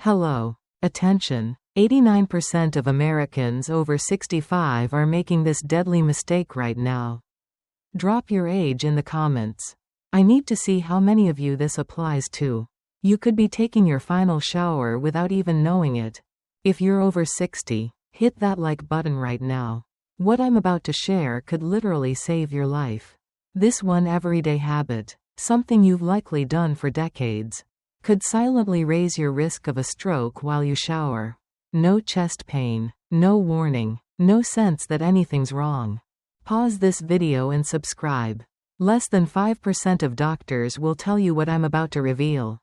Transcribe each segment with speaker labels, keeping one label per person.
Speaker 1: Hello. Attention. 89% of Americans over 65 are making this deadly mistake right now. Drop your age in the comments. I need to see how many of you this applies to. You could be taking your final shower without even knowing it. If you're over 60, hit that like button right now. What I'm about to share could literally save your life. This one everyday habit, something you've likely done for decades, could silently raise your risk of a stroke while you shower. No chest pain, no warning, no sense that anything's wrong. Pause this video and subscribe. Less than 5% of doctors will tell you what I'm about to reveal.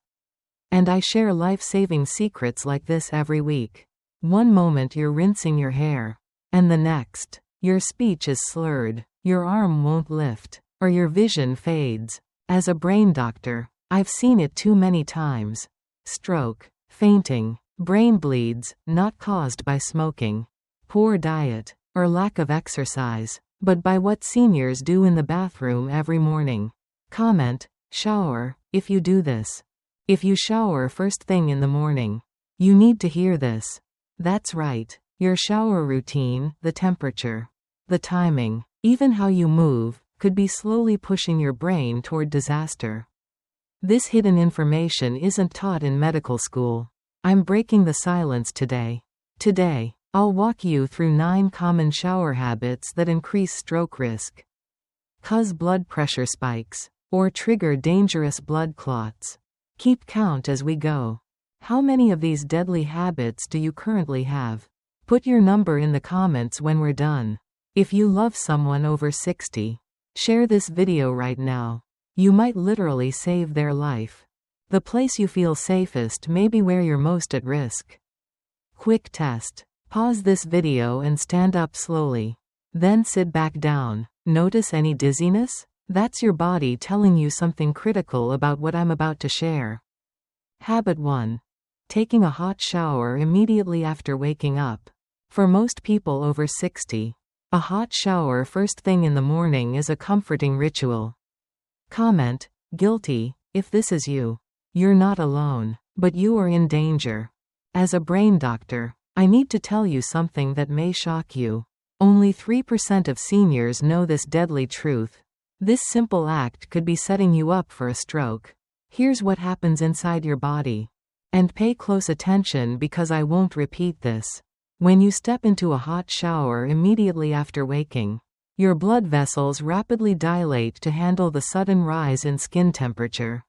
Speaker 1: And I share life-saving secrets like this every week. One moment you're rinsing your hair, and the next, your speech is slurred, your arm won't lift, or your vision fades. As a brain doctor, I've seen it too many times. Stroke, fainting, brain bleeds, not caused by smoking, poor diet, or lack of exercise, but by what seniors do in the bathroom every morning. Comment, shower, if you do this. If you shower first thing in the morning, you need to hear this. That's right, your shower routine, the temperature, the timing, even how you move, could be slowly pushing your brain toward disaster. This hidden information isn't taught in medical school. I'm breaking the silence today. Today, I'll walk you through 9 common shower habits that increase stroke risk, cause blood pressure spikes, or trigger dangerous blood clots. Keep count as we go. How many of these deadly habits do you currently have? Put your number in the comments when we're done. If you love someone over 60, share this video right now. You might literally save their life. The place you feel safest may be where you're most at risk. Quick test. Pause this video and stand up slowly. Then sit back down. Notice any dizziness? That's your body telling you something critical about what I'm about to share. Habit 1. Taking a hot shower immediately after waking up. For most people over 60, a hot shower first thing in the morning is a comforting ritual. Comment, guilty, if this is you. You're not alone, but you are in danger. As a brain doctor, I need to tell you something that may shock you. Only 3% of seniors know this deadly truth. This simple act could be setting you up for a stroke. Here's what happens inside your body. And pay close attention because I won't repeat this. When you step into a hot shower immediately after waking, your blood vessels rapidly dilate to handle the sudden rise in skin temperature.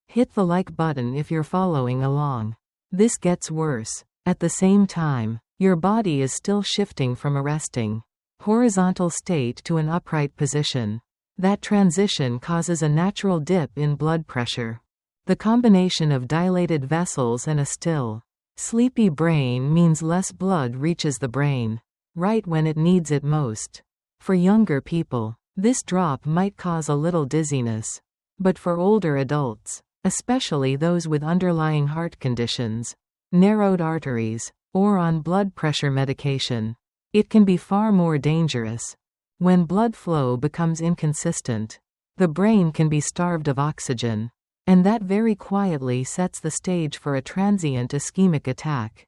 Speaker 1: Hit the like button if you're following along. This gets worse. At the same time, your body is still shifting from a resting, horizontal state to an upright position. That transition causes a natural dip in blood pressure. The combination of dilated vessels and a still, sleepy brain means less blood reaches the brain, right when it needs it most. For younger people, this drop might cause a little dizziness. But for older adults, especially those with underlying heart conditions, narrowed arteries, or on blood pressure medication, it can be far more dangerous. When blood flow becomes inconsistent, the brain can be starved of oxygen, and that very quietly sets the stage for a transient ischemic attack.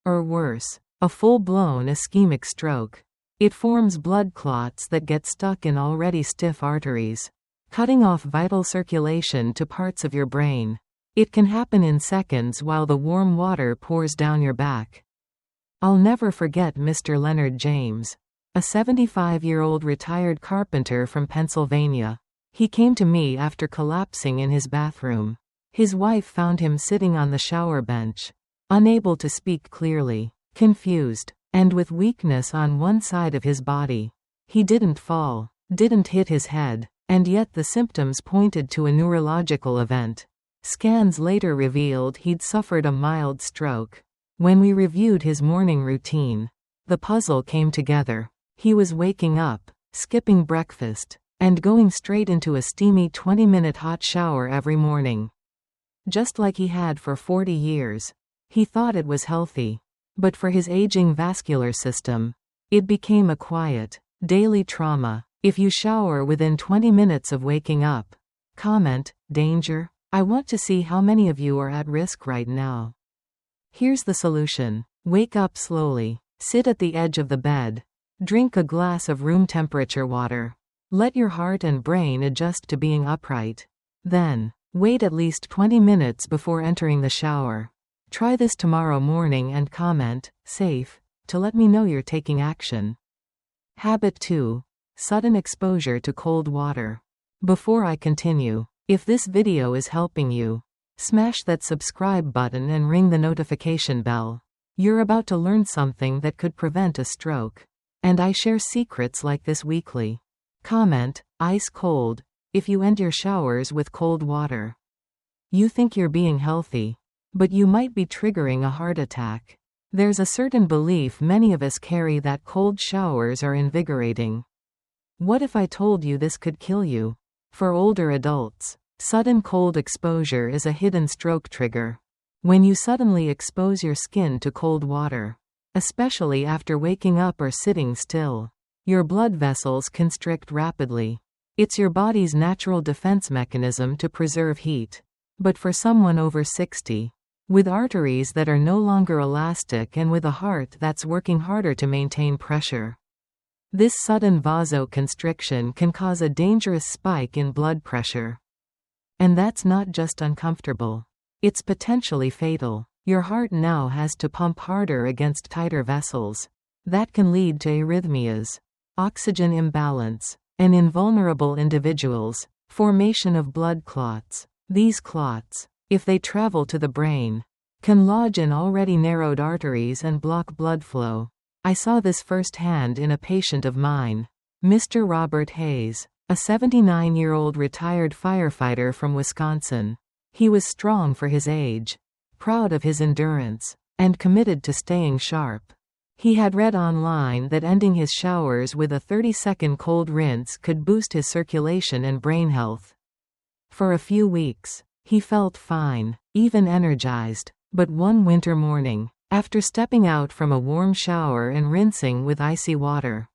Speaker 1: Or worse, a full-blown ischemic stroke. It forms blood clots that get stuck in already stiff arteries, cutting off vital circulation to parts of your brain. It can happen in seconds while the warm water pours down your back. I'll never forget Mr. Leonard James, a 75-year-old retired carpenter from Pennsylvania. He came to me after collapsing in his bathroom. His wife found him sitting on the shower bench, unable to speak clearly, confused, and with weakness on one side of his body. He didn't fall, didn't hit his head, and yet the symptoms pointed to a neurological event. Scans later revealed he'd suffered a mild stroke. When we reviewed his morning routine, the puzzle came together. He was waking up, skipping breakfast, and going straight into a steamy 20-minute hot shower every morning. Just like he had for 40 years. He thought it was healthy. But for his aging vascular system, it became a quiet, daily trauma. If you shower within 20 minutes of waking up, comment, danger. I want to see how many of you are at risk right now. Here's the solution. Wake up slowly. Sit at the edge of the bed. Drink a glass of room temperature water. Let your heart and brain adjust to being upright. Then, wait at least 20 minutes before entering the shower. Try this tomorrow morning and comment, "Safe," to let me know you're taking action. Habit 2. Sudden exposure to cold water. Before I continue, if this video is helping you, smash that subscribe button and ring the notification bell. You're about to learn something that could prevent a stroke. And I share secrets like this weekly. Comment, "Ice cold," if you end your showers with cold water. You think you're being healthy, but you might be triggering a heart attack. There's a certain belief many of us carry that cold showers are invigorating. What if I told you this could kill you? For older adults, sudden cold exposure is a hidden stroke trigger. When you suddenly expose your skin to cold water, especially after waking up or sitting still, your blood vessels constrict rapidly. It's your body's natural defense mechanism to preserve heat. But for someone over 60, with arteries that are no longer elastic and with a heart that's working harder to maintain pressure, this sudden vasoconstriction can cause a dangerous spike in blood pressure. And that's not just uncomfortable. It's potentially fatal. Your heart now has to pump harder against tighter vessels. That can lead to arrhythmias, oxygen imbalance, and in vulnerable individuals, formation of blood clots. These clots, if they travel to the brain, can lodge in already narrowed arteries and block blood flow. I saw this firsthand in a patient of mine, Mr. Robert Hayes, a 79-year-old retired firefighter from Wisconsin. He was strong for his age, proud of his endurance, and committed to staying sharp. He had read online that ending his showers with a 30-second cold rinse could boost his circulation and brain health. For a few weeks, he felt fine, even energized, but one winter morning, after stepping out from a warm shower and rinsing with icy water,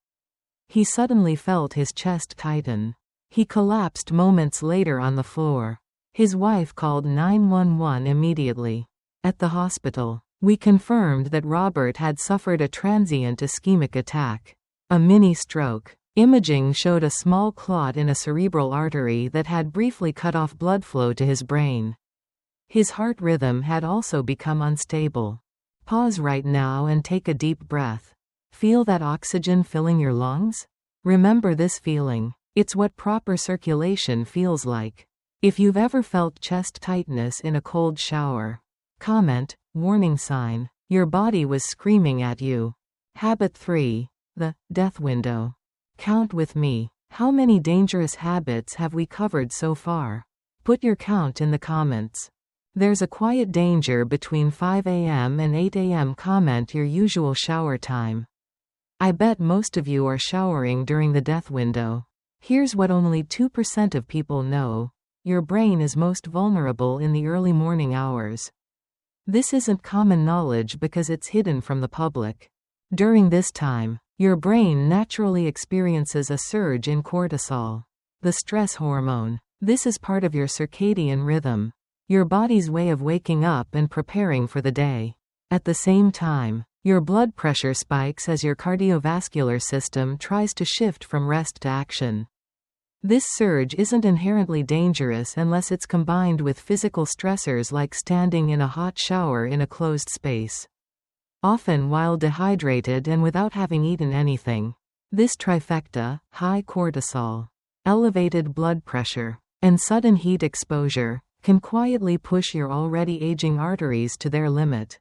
Speaker 1: he suddenly felt his chest tighten. He collapsed moments later on the floor. His wife called 911 immediately. At the hospital, we confirmed that Robert had suffered a transient ischemic attack, a mini stroke. Imaging showed a small clot in a cerebral artery that had briefly cut off blood flow to his brain. His heart rhythm had also become unstable. Pause right now and take a deep breath. Feel that oxygen filling your lungs? Remember this feeling. It's what proper circulation feels like. If you've ever felt chest tightness in a cold shower, comment, "Warning sign." Your body was screaming at you. Habit 3. The death window. Count with me. How many dangerous habits have we covered so far? Put your count in the comments. There's a quiet danger between 5 a.m. and 8 a.m. Comment your usual shower time. I bet most of you are showering during the death window. Here's what only 2% of people know. Your brain is most vulnerable in the early morning hours. This isn't common knowledge because it's hidden from the public. During this time, your brain naturally experiences a surge in cortisol, the stress hormone. This is part of your circadian rhythm, your body's way of waking up and preparing for the day. At the same time, your blood pressure spikes as your cardiovascular system tries to shift from rest to action. This surge isn't inherently dangerous unless it's combined with physical stressors like standing in a hot shower in a closed space, often while dehydrated and without having eaten anything. This trifecta, high cortisol, elevated blood pressure, and sudden heat exposure, can quietly push your already aging arteries to their limit.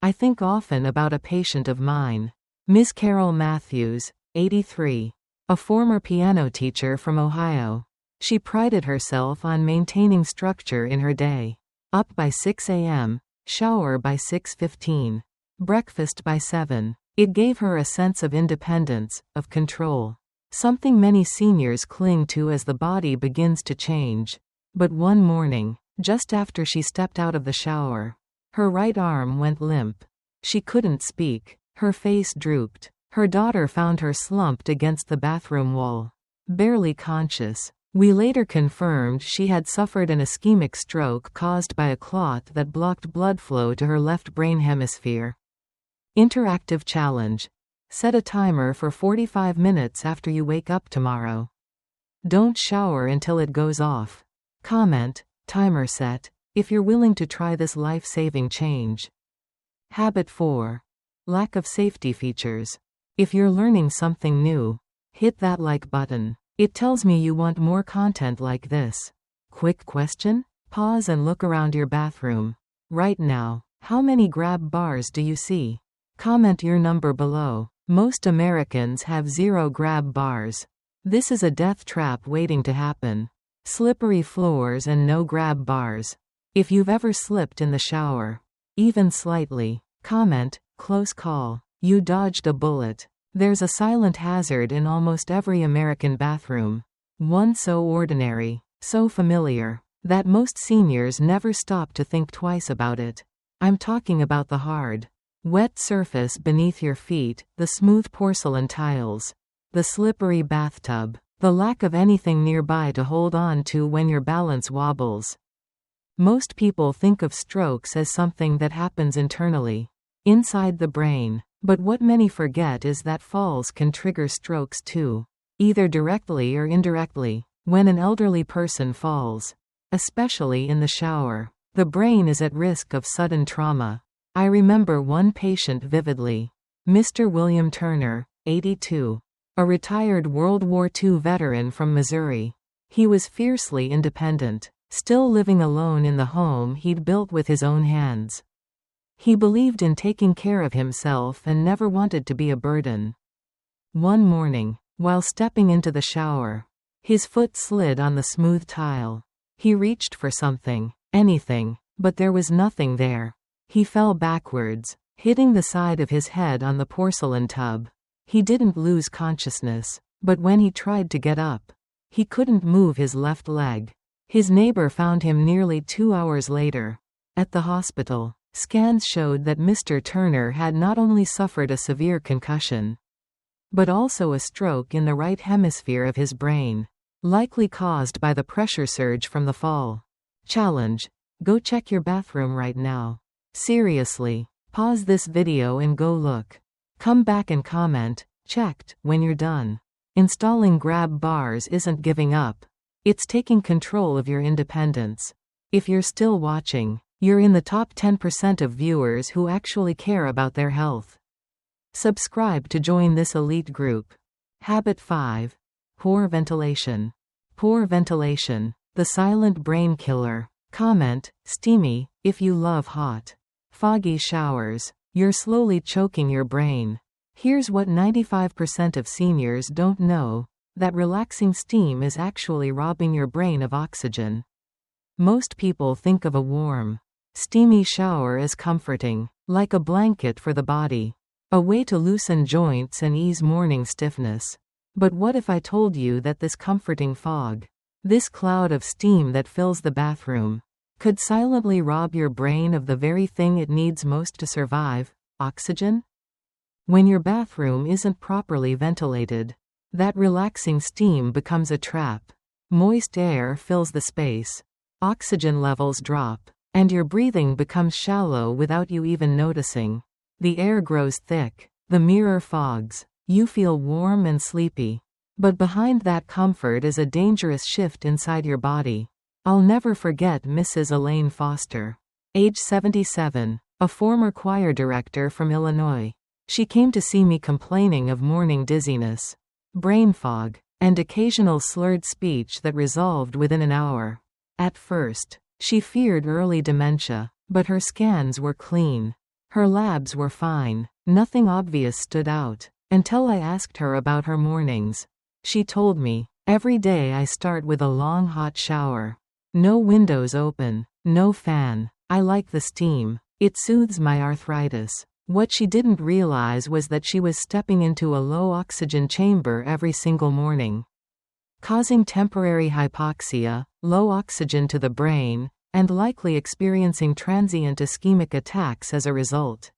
Speaker 1: I think often about a patient of mine, Ms. Carol Matthews, 83. A former piano teacher from Ohio. She prided herself on maintaining structure in her day. Up by 6 a.m., shower by 6:15, breakfast by 7. It gave her a sense of independence, of control. Something many seniors cling to as the body begins to change. But one morning, just after she stepped out of the shower, her right arm went limp. She couldn't speak. Her face drooped. Her daughter found her slumped against the bathroom wall, barely conscious. We later confirmed she had suffered an ischemic stroke caused by a clot that blocked blood flow to her left brain hemisphere. Interactive challenge. Set a timer for 45 minutes after you wake up tomorrow. Don't shower until it goes off. Comment, timer set, if you're willing to try this life-saving change. Habit 4. Lack of safety features. If you're learning something new, hit that like button. It tells me you want more content like this. Quick question? Pause and look around your bathroom. Right now, how many grab bars do you see? Comment your number below. Most Americans have 0 grab bars. This is a death trap waiting to happen. Slippery floors and no grab bars. If you've ever slipped in the shower, even slightly, comment, close call. You dodged a bullet. There's a silent hazard in almost every American bathroom. One so ordinary, so familiar, that most seniors never stop to think twice about it. I'm talking about the hard, wet surface beneath your feet, the smooth porcelain tiles, the slippery bathtub, the lack of anything nearby to hold on to when your balance wobbles. Most people think of strokes as something that happens internally, inside the brain. But what many forget is that falls can trigger strokes too, either directly or indirectly. When an elderly person falls, especially in the shower, the brain is at risk of sudden trauma. I remember one patient vividly. Mr. William Turner, 82. A retired World War II veteran from Missouri. He was fiercely independent, still living alone in the home he'd built with his own hands. He believed in taking care of himself and never wanted to be a burden. One morning, while stepping into the shower, his foot slid on the smooth tile. He reached for something, anything, but there was nothing there. He fell backwards, hitting the side of his head on the porcelain tub. He didn't lose consciousness, but when he tried to get up, he couldn't move his left leg. His neighbor found him nearly 2 hours later. At the hospital, scans showed that Mr. Turner had not only suffered a severe concussion, but also a stroke in the right hemisphere of his brain, likely caused by the pressure surge from the fall. Challenge. Go check your bathroom right now. Seriously, pause this video and go look. Come back and comment, checked, when you're done. Installing grab bars isn't giving up. It's taking control of your independence. If you're still watching, you're in the top 10% of viewers who actually care about their health. Subscribe to join this elite group. Habit 5. Poor ventilation. Poor ventilation, the silent brain killer. Comment, steamy, if you love hot, foggy showers. You're slowly choking your brain. Here's what 95% of seniors don't know, that relaxing steam is actually robbing your brain of oxygen. Most people think of a warm, steamy shower as comforting, like a blanket for the body, a way to loosen joints and ease morning stiffness. But what if I told you that this comforting fog, this cloud of steam that fills the bathroom, could silently rob your brain of the very thing it needs most to survive, oxygen? When your bathroom isn't properly ventilated, that relaxing steam becomes a trap. Moist air fills the space, oxygen levels drop, and your breathing becomes shallow without you even noticing. The air grows thick, the mirror fogs, you feel warm and sleepy. But behind that comfort is a dangerous shift inside your body. I'll never forget Mrs. Elaine Foster, age 77, a former choir director from Illinois. She came to see me complaining of morning dizziness, brain fog, and occasional slurred speech that resolved within an hour. At first, she feared early dementia, but her scans were clean. Her labs were fine. Nothing obvious stood out, until I asked her about her mornings. She told me, every day I start with a long hot shower. No windows open, no fan. I like the steam. It soothes my arthritis. What she didn't realize was that she was stepping into a low oxygen chamber every single morning, causing temporary hypoxia, low oxygen to the brain, and likely experiencing transient ischemic attacks as a result.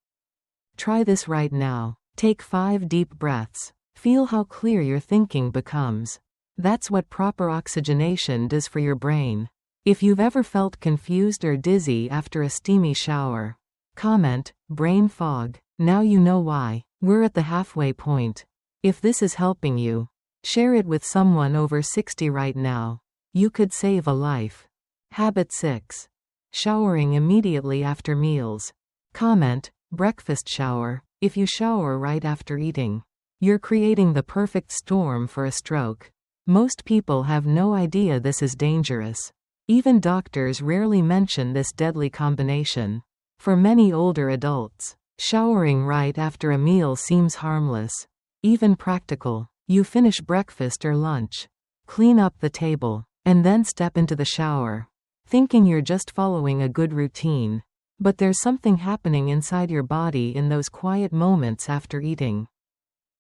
Speaker 1: Try this right now. Take 5 deep breaths. Feel how clear your thinking becomes. That's what proper oxygenation does for your brain. If you've ever felt confused or dizzy after a steamy shower, comment, brain fog. Now you know why. We're at the halfway point. If this is helping you, share it with someone over 60 right now. You could save a life. Habit 6. Showering immediately after meals. Comment, breakfast shower. If you shower right after eating, you're creating the perfect storm for a stroke. Most people have no idea this is dangerous. Even doctors rarely mention this deadly combination. For many older adults, showering right after a meal seems harmless, even practical. You finish breakfast or lunch, clean up the table, and then step into the shower, thinking you're just following a good routine. But there's something happening inside your body in those quiet moments after eating.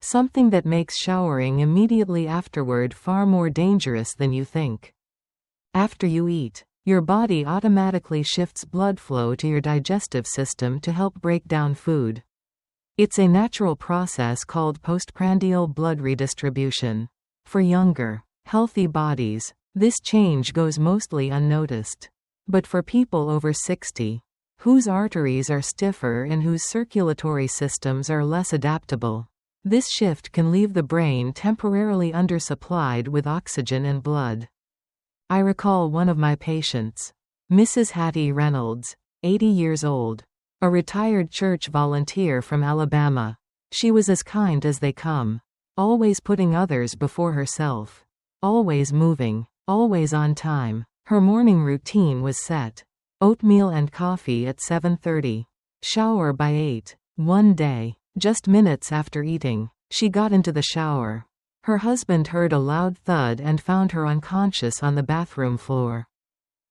Speaker 1: Something that makes showering immediately afterward far more dangerous than you think. After you eat, your body automatically shifts blood flow to your digestive system to help break down food. It's a natural process called postprandial blood redistribution. For younger, healthy bodies, this change goes mostly unnoticed. But for people over 60, whose arteries are stiffer and whose circulatory systems are less adaptable, this shift can leave the brain temporarily undersupplied with oxygen and blood. I recall one of my patients, Mrs. Hattie Reynolds, 80 years old, a retired church volunteer from Alabama. She was as kind as they come, always putting others before herself, always moving, always on time. Her morning routine was set: oatmeal and coffee at 7:30, shower by 8. One day, just minutes after eating, she got into the shower. Her husband heard a loud thud and found her unconscious on the bathroom floor.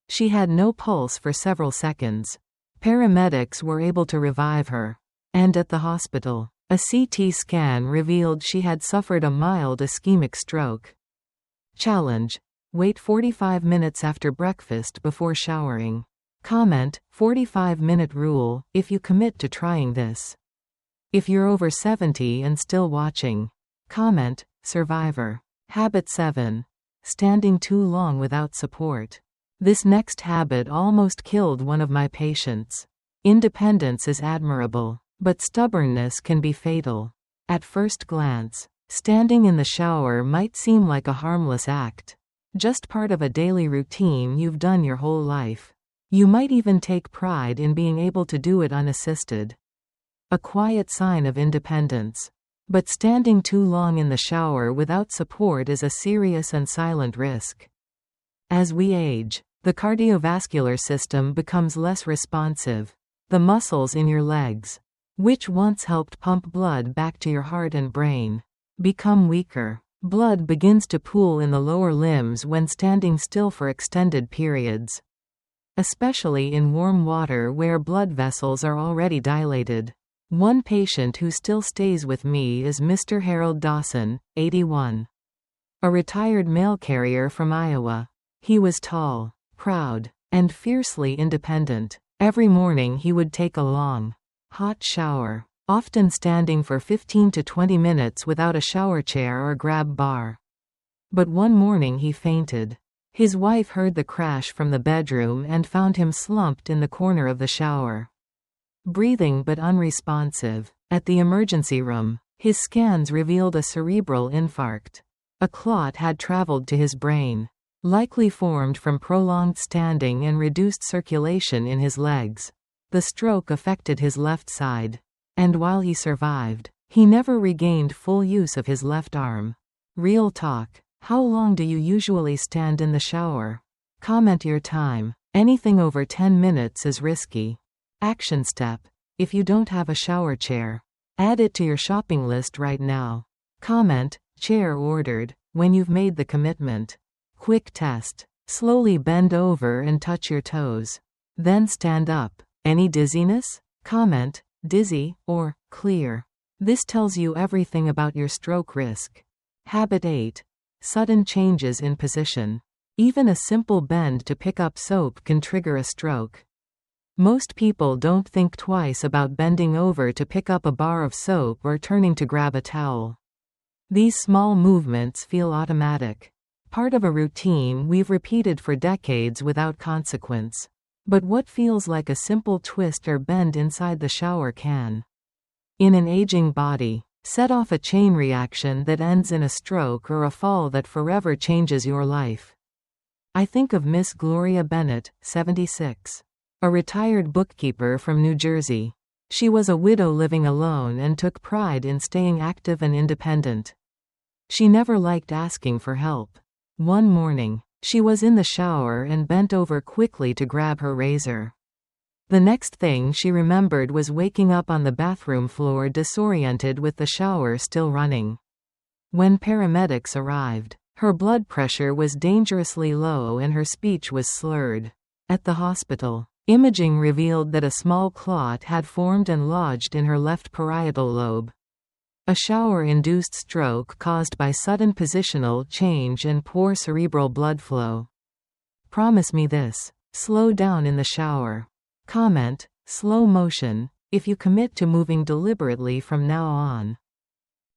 Speaker 1: She had no pulse for several seconds. Paramedics were able to revive her. And at the hospital, a CT scan revealed she had suffered a mild ischemic stroke. Challenge: wait 45 minutes after breakfast before showering. Comment, 45-minute rule, if you commit to trying this. If you're over 70 and still watching, comment, survivor. Habit 7. Standing too long without support. This next habit almost killed one of my patients. Independence is admirable, but stubbornness can be fatal. At first glance, standing in the shower might seem like a harmless act, just part of a daily routine you've done your whole life. You might even take pride in being able to do it unassisted. A quiet sign of independence. But standing too long in the shower without support is a serious and silent risk. As we age, the cardiovascular system becomes less responsive. The muscles in your legs, which once helped pump blood back to your heart and brain, become weaker. Blood begins to pool in the lower limbs when standing still for extended periods, especially in warm water where blood vessels are already dilated. One patient who still stays with me is Mr. Harold Dawson, 81. A retired mail carrier from Iowa. He was tall, proud, and fiercely independent. Every morning he would take a long, hot shower, often standing for 15 to 20 minutes without a shower chair or grab bar. But one morning he fainted. His wife heard the crash from the bedroom and found him slumped in the corner of the shower, breathing but unresponsive. At the emergency room, his scans revealed a cerebral infarct. A clot had traveled to his brain, likely formed from prolonged standing and reduced circulation in his legs. The stroke affected his left side, and while he survived, he never regained full use of his left arm. Real talk. How long do you usually stand in the shower? Comment your time. Anything over 10 minutes is risky. Action step: if you don't have a shower chair, add it to your shopping list right now. Comment, chair ordered, when you've made the commitment. Quick test: slowly bend over and touch your toes. Then stand up. Any dizziness? Comment, dizzy, or clear. This tells you everything about your stroke risk. Habit 8. Sudden changes in position. Even a simple bend to pick up soap can trigger a stroke. Most people don't think twice about bending over to pick up a bar of soap or turning to grab a towel. These small movements feel automatic, Part of a routine we've repeated for decades without consequence. But what feels like a simple twist or bend inside the shower can, in an aging body, set off a chain reaction that ends in a stroke or a fall that forever changes your life. I think of Miss Gloria Bennett, 76. A retired bookkeeper from New Jersey. She was a widow living alone and took pride in staying active and independent. She never liked asking for help. One morning, she was in the shower and bent over quickly to grab her razor. The next thing she remembered was waking up on the bathroom floor disoriented with the shower still running. When paramedics arrived, her blood pressure was dangerously low and her speech was slurred. At the hospital, imaging revealed that a small clot had formed and lodged in her left parietal lobe. A shower-induced stroke caused by sudden positional change and poor cerebral blood flow. Promise me this. Slow down in the shower. Comment, slow motion, if you commit to moving deliberately from now on.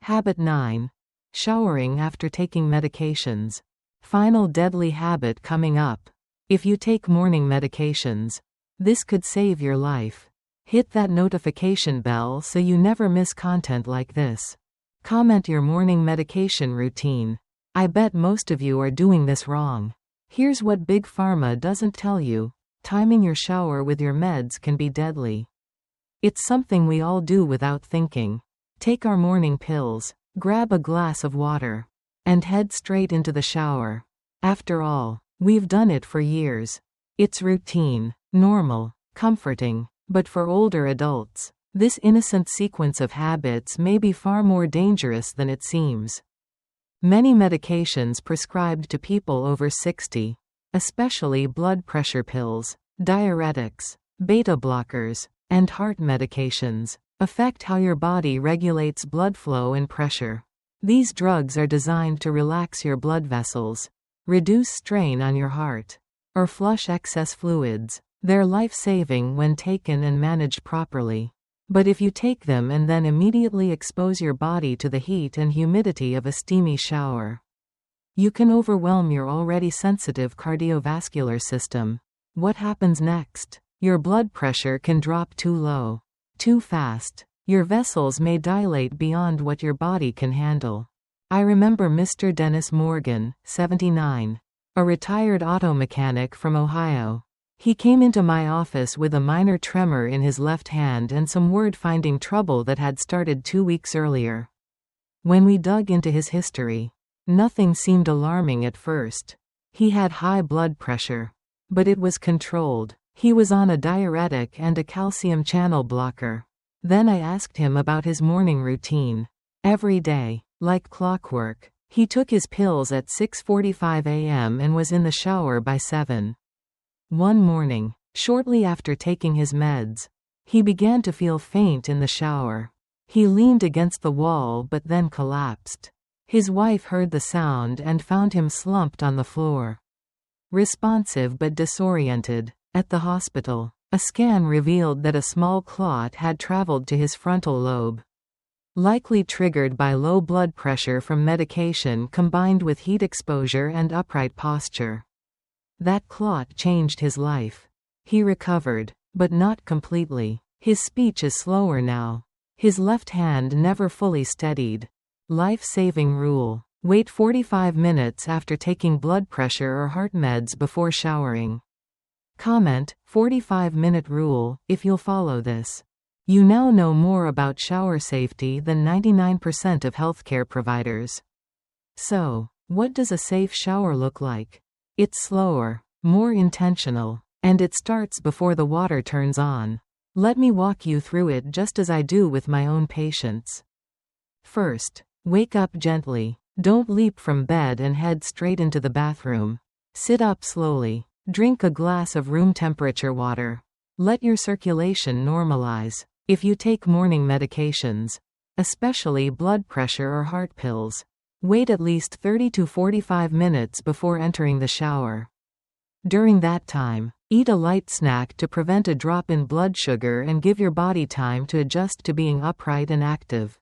Speaker 1: Habit 9. Showering after taking medications. Final deadly habit coming up. If you take morning medications, this could save your life. Hit that notification bell so you never miss content like this. Comment your morning medication routine. I bet most of you are doing this wrong. Here's what Big Pharma doesn't tell you. Timing your shower with your meds can be deadly. It's something we all do without thinking. Take our morning pills, grab a glass of water, and head straight into the shower. After all, we've done it for years. It's routine, normal, comforting. But for older adults, this innocent sequence of habits may be far more dangerous than it seems. Many medications prescribed to people over 60, especially blood pressure pills, diuretics, beta blockers, and heart medications, affect how your body regulates blood flow and pressure. These drugs are designed to relax your blood vessels, reduce strain on your heart, or flush excess fluids. They're life-saving when taken and managed properly. But if you take them and then immediately expose your body to the heat and humidity of a steamy shower, you can overwhelm your already sensitive cardiovascular system. What happens next? Your blood pressure can drop too low, too fast. Your vessels may dilate beyond what your body can handle. I remember Mr. Dennis Morgan, 79, a retired auto mechanic from Ohio. He came into my office with a minor tremor in his left hand and some word-finding trouble that had started 2 weeks earlier. When we dug into his history, nothing seemed alarming at first. He had high blood pressure, but it was controlled. He was on a diuretic and a calcium channel blocker. Then I asked him about his morning routine. Every day, like clockwork, he took his pills at 6:45 a.m. and was in the shower by 7. One morning, shortly after taking his meds, he began to feel faint in the shower. He leaned against the wall but then collapsed. His wife heard the sound and found him slumped on the floor, responsive but disoriented. At the hospital, a scan revealed that a small clot had traveled to his frontal lobe, likely triggered by low blood pressure from medication combined with heat exposure and upright posture. That clot changed his life. He recovered, but not completely. His speech is slower now. His left hand never fully steadied. Life-saving rule. Wait 45 minutes after taking blood pressure or heart meds before showering. Comment, 45-minute rule, if you'll follow this. You now know more about shower safety than 99% of healthcare providers. So, what does a safe shower look like? It's slower, more intentional, and it starts before the water turns on. Let me walk you through it just as I do with my own patients. First, wake up gently. Don't leap from bed and head straight into the bathroom. Sit up slowly. Drink a glass of room temperature water. Let your circulation normalize. If you take morning medications, especially blood pressure or heart pills, wait at least 30 to 45 minutes before entering the shower. During that time, eat a light snack to prevent a drop in blood sugar and give your body time to adjust to being upright and active.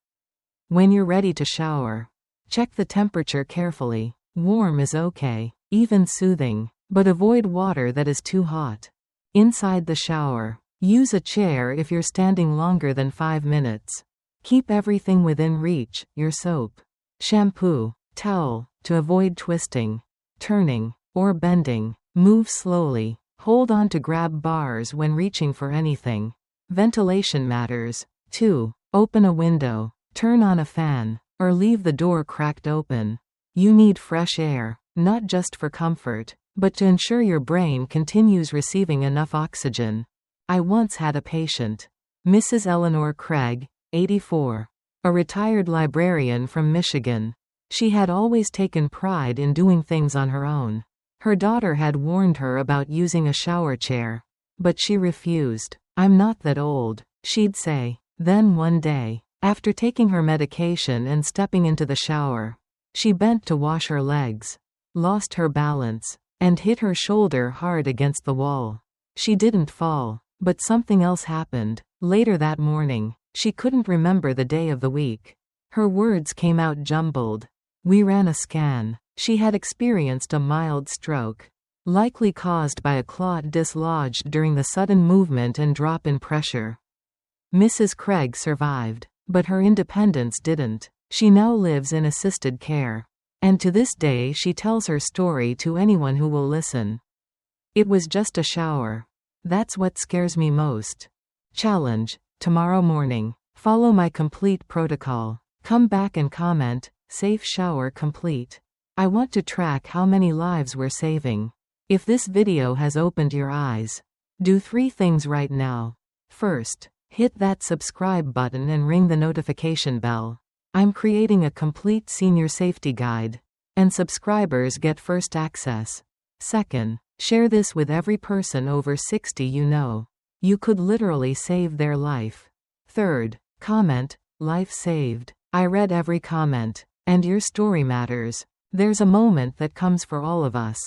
Speaker 1: When you're ready to shower, check the temperature carefully. Warm is okay, even soothing, but avoid water that is too hot. Inside the shower, use a chair if you're standing longer than 5 minutes. Keep everything within reach, your soap, shampoo, towel, to avoid twisting, turning, or bending. Move slowly. Hold on to grab bars when reaching for anything. Ventilation matters, too. Open a window, turn on a fan, or leave the door cracked open. You need fresh air, not just for comfort, but to ensure your brain continues receiving enough oxygen. I once had a patient, Mrs. Eleanor Craig, 84, a retired librarian from Michigan. She had always taken pride in doing things on her own. Her daughter had warned her about using a shower chair, but she refused. "I'm not that old," she'd say. Then one day, after taking her medication and stepping into the shower, she bent to wash her legs, lost her balance, and hit her shoulder hard against the wall. She didn't fall, but something else happened. Later that morning, she couldn't remember the day of the week. Her words came out jumbled. We ran a scan. She had experienced a mild stroke, likely caused by a clot dislodged during the sudden movement and drop in pressure. Mrs. Craig survived, but her independence didn't. She now lives in assisted care, and to this day she tells her story to anyone who will listen. It was just a shower. That's what scares me most. Challenge: tomorrow morning, follow my complete protocol. Come back and comment, "Safe shower complete." I want to track how many lives we're saving. If this video has opened your eyes, do 3 things right now. First, hit that subscribe button and ring the notification bell. I'm creating a complete senior safety guide, and subscribers get first access. Second, share this with every person over 60 you know. You could literally save their life. Third, comment, "Life saved." I read every comment, and your story matters. There's a moment that comes for all of us,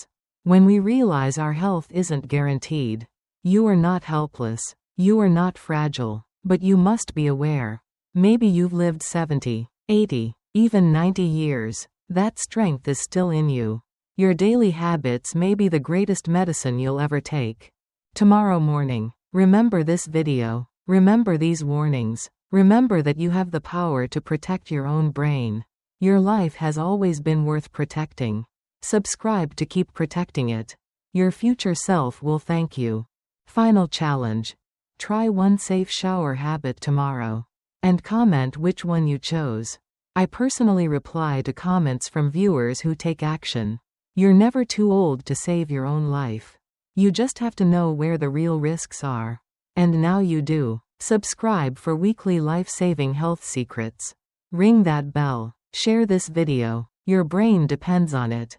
Speaker 1: when we realize our health isn't guaranteed. You are not helpless. You are not fragile, but you must be aware. Maybe you've lived 70, 80, even 90 years. That strength is still in you. Your daily habits may be the greatest medicine you'll ever take. Tomorrow morning, remember this video. Remember these warnings. Remember that you have the power to protect your own brain. Your life has always been worth protecting. Subscribe to keep protecting it. Your future self will thank you. Final challenge: try one safe shower habit tomorrow, and comment which one you chose. I personally reply to comments from viewers who take action. You're never too old to save your own life. You just have to know where the real risks are. And now you do. Subscribe for weekly life-saving health secrets. Ring that bell. Share this video. Your brain depends on it.